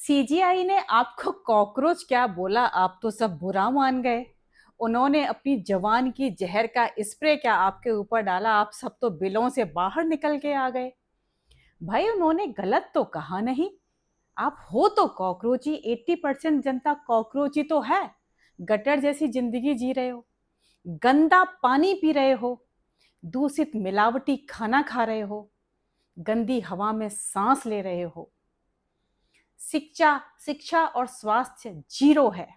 CGI ने आपको cockroach क्या बोला, आप तो सब बुरा मान गए। उन्होंने अपनी जवान की जहर का स्प्रे क्या आपके ऊपर डाला, आप सब तो बिलों से बाहर निकल के आ गए। भाई उन्होंने गलत तो कहा नहीं। आप हो तो कॉकरोच ही, 80% जनता कॉकरोच ही तो है। गटर जैसी जिंदगी जी रहे हो, गंदा पानी पी रहे हो, दूषित मिलावटी खाना खा रहे हो, गंदी हवा में सांस ले रहे हो। शिक्षा शिक्षा और स्वास्थ्य जीरो है।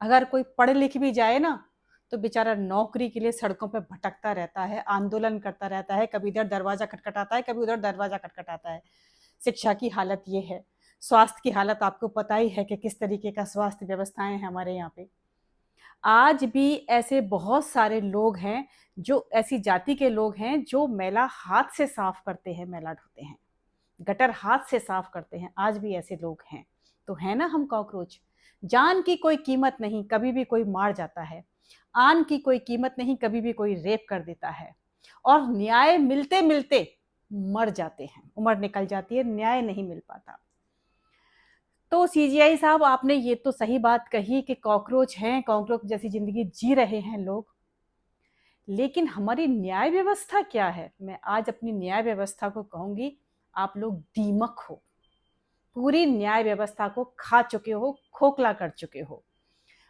अगर कोई पढ़ लिख भी जाए ना, तो बेचारा नौकरी के लिए सड़कों पर भटकता रहता है, आंदोलन करता रहता है, कभी इधर दरवाजा खटखटाता है, कभी उधर दरवाजा खटखटाता है। शिक्षा की हालत ये है। स्वास्थ्य की हालत आपको पता ही है कि किस तरीके का स्वास्थ्य व्यवस्थाएं हैं हमारे यहाँ पे। आज भी ऐसे बहुत सारे लोग हैं, जो ऐसी जाति के लोग हैं जो मैला हाथ से साफ करते हैं, मैला ढोते हैं, गटर हाथ से साफ करते हैं। आज भी ऐसे लोग हैं। तो है ना हम कॉकरोच। जान की कोई कीमत नहीं, कभी भी कोई मार जाता है। आन की कोई कीमत नहीं, कभी भी कोई रेप कर देता है। और न्याय मिलते मिलते मर जाते हैं, उम्र निकल जाती है, न्याय नहीं मिल पाता। तो सीजीआई साहब, आपने ये तो सही बात कही कि कॉकरोच हैं, कॉकरोच जैसी जिंदगी जी रहे हैं लोग। लेकिन हमारी न्याय व्यवस्था क्या है? मैं आज अपनी न्याय व्यवस्था को कहूंगी, आप लोग दीमक हो। पूरी न्याय व्यवस्था को खा चुके हो, खोखला कर चुके हो।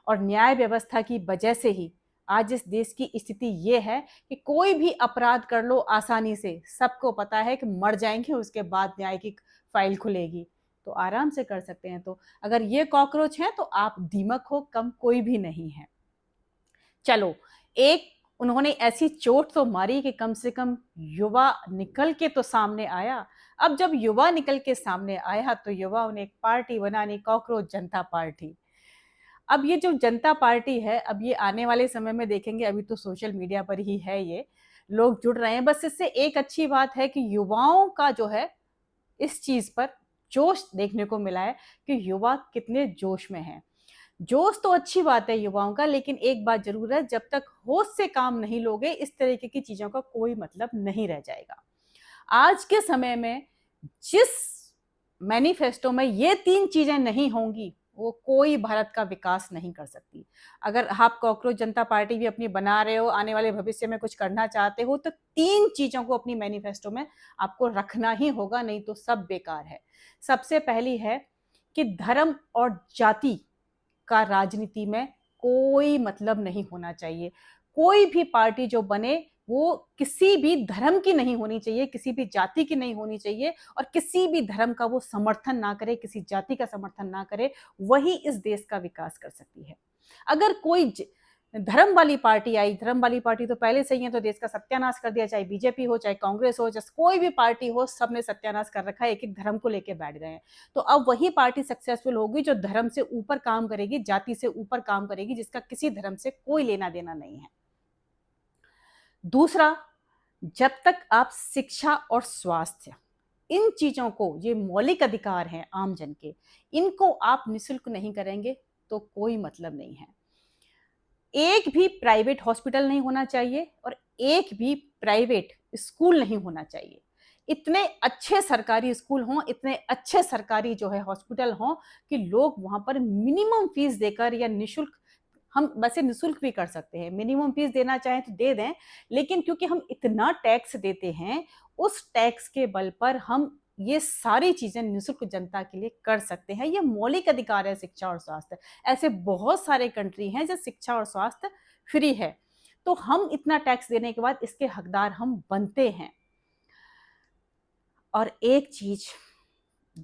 और न्याय व्यवस्था की वजह से ही आज इस देश की स्थिति ये है कि कोई भी अपराध कर लो आसानी से, सबको पता है कि मर जाएंगे, उसके बाद न्याय की फाइल खुलेगी, तो आराम से कर सकते हैं। तो अगर ये कॉकरोच हैं तो आप दीमक हो, कम कोई भी नहीं है। चलो, एक उन्होंने ऐसी चोट तो मारी कि कम से कम युवा निकल के तो सामने आया। अब जब युवा निकल के सामने आया तो युवाओं ने एक पार्टी बनानी, कॉकरोच जनता पार्टी। अब ये जो जनता पार्टी है, अब ये आने वाले समय में देखेंगे, अभी तो सोशल मीडिया पर ही है, ये लोग जुड़ रहे हैं। बस इससे एक अच्छी बात है कि युवाओं का जो है इस चीज पर जोश देखने को मिला है कि युवा कितने जोश में हैं। जोश तो अच्छी बात है युवाओं का, लेकिन एक बात जरूर है, जब तक होश से काम नहीं लोगे इस तरीके की चीजों का कोई मतलब नहीं रह जाएगा। आज के समय में जिस मैनिफेस्टो में ये तीन चीजें नहीं होंगी, वो कोई भारत का विकास नहीं कर सकती। अगर आप कॉकरोच जनता पार्टी भी अपनी बना रहे हो, आने वाले भविष्य में कुछ करना चाहते हो, तो तीन चीजों को अपनी मैनिफेस्टो में आपको रखना ही होगा, नहीं तो सब बेकार है। सबसे पहली है कि धर्म और जाति का राजनीति में कोई मतलब नहीं होना चाहिए। कोई भी पार्टी जो बने वो किसी भी धर्म की नहीं होनी चाहिए, किसी भी जाति की नहीं होनी चाहिए, और किसी भी धर्म का वो समर्थन ना करे, किसी जाति का समर्थन ना करे। वही इस देश का विकास कर सकती है। अगर कोई धर्म वाली पार्टी आई, धर्म वाली पार्टी तो पहले से ही है, तो देश का सत्यानाश कर दिया। चाहे बीजेपी हो, चाहे कांग्रेस हो, चाहे कोई भी पार्टी हो, सबने सत्यानाश कर रखा है, एक एक धर्म को लेके बैठ गए हैं। तो अब वही पार्टी सक्सेसफुल होगी जो धर्म से ऊपर काम करेगी, जाति से ऊपर काम करेगी, जिसका किसी धर्म से कोई लेना देना नहीं है। दूसरा, जब तक आप शिक्षा और स्वास्थ्य, इन चीजों को, ये मौलिक अधिकार हैं आम जन के, इनको आप निःशुल्क नहीं करेंगे तो कोई मतलब नहीं है। एक भी प्राइवेट हॉस्पिटल नहीं होना चाहिए और एक भी प्राइवेट स्कूल नहीं होना चाहिए। इतने अच्छे सरकारी स्कूल हों, इतने अच्छे सरकारी जो है हॉस्पिटल हों कि लोग वहां पर मिनिमम फीस देकर या निःशुल्क, हम वैसे निःशुल्क भी कर सकते हैं, मिनिमम फीस देना चाहें तो दे दें, लेकिन क्योंकि हम इतना टैक्स देते हैं, उस टैक्स के बल पर हम ये सारी चीजें निःशुल्क जनता के लिए कर सकते हैं। ये मौलिक अधिकार है, शिक्षा और स्वास्थ्य। ऐसे बहुत सारे कंट्री हैं जहाँ शिक्षा और स्वास्थ्य फ्री है, तो हम इतना टैक्स देने के बाद इसके हकदार हम बनते हैं। और एक चीज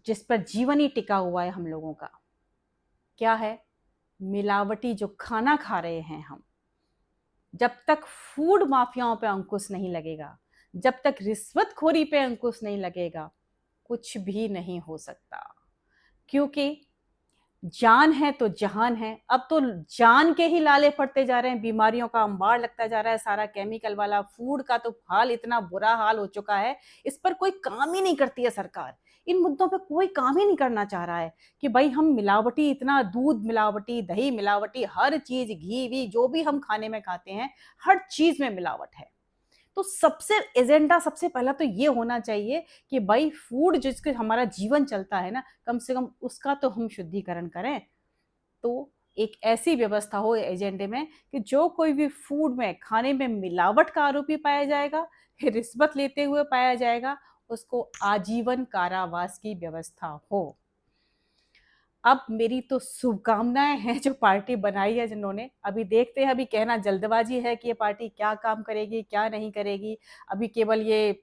जिस पर जीवन ही टिका हुआ है हम लोगों का, क्या है? मिलावटी जो खाना खा रहे हैं हम। जब तक फूड माफियाओं पे अंकुश नहीं लगेगा, जब तक रिश्वतखोरी पे अंकुश नहीं लगेगा, कुछ भी नहीं हो सकता। क्योंकि जान है तो जहान है। अब तो जान के ही लाले पड़ते जा रहे हैं, बीमारियों का अंबार लगता जा रहा है, सारा केमिकल वाला। फूड का तो हाल, इतना बुरा हाल हो चुका है, इस पर कोई काम ही नहीं करती है सरकार। इन मुद्दों पे कोई काम ही नहीं करना चाह रहा है कि भाई हम मिलावटी, इतना दूध मिलावटी, दही मिलावटी, हर चीज, घी वी जो भी हम खाने में खाते हैं, हर चीज में मिलावट है। तो सबसे एजेंडा सबसे पहला तो ये होना चाहिए कि भाई फूड जिसके हमारा जीवन चलता है ना, कम से कम उसका तो हम शुद्धिकरण करें। तो एक ऐसी व्यवस्था हो एजेंडे में कि जो कोई भी फूड में खाने में मिलावट का आरोपी पाया जाएगा, रिश्वत लेते हुए पाया जाएगा, उसको आजीवन कारावास की व्यवस्था हो। अब मेरी तो शुभकामनाएं हैं जो पार्टी बनाई है जिन्होंने। अभी देखते हैं, अभी कहना जल्दबाजी है कि ये पार्टी क्या काम करेगी क्या नहीं करेगी। अभी केवल ये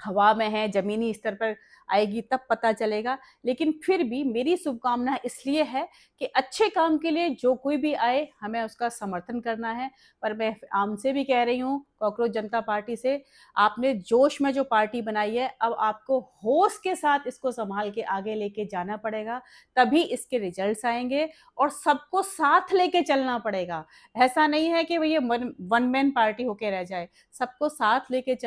हवा में है, जमीनी स्तर पर आएगी तब पता चलेगा। लेकिन फिर भी मेरी शुभकामना इसलिए है कि अच्छे काम के लिए जो कोई भी आए हमें उसका समर्थन करना है। पर मैं आम से भी कह रही हूँ, कॉकरोच जनता पार्टी से, आपने जोश में जो पार्टी बनाई है, अब आपको होश के साथ इसको संभाल के आगे लेके जाना पड़ेगा, तभी इसके रिजल्ट्स आएंगे। और सबको साथ लेके चलना पड़ेगा। ऐसा नहीं है कि ये वन मैन पार्टी होके रह जाए, सबको साथ लेके चल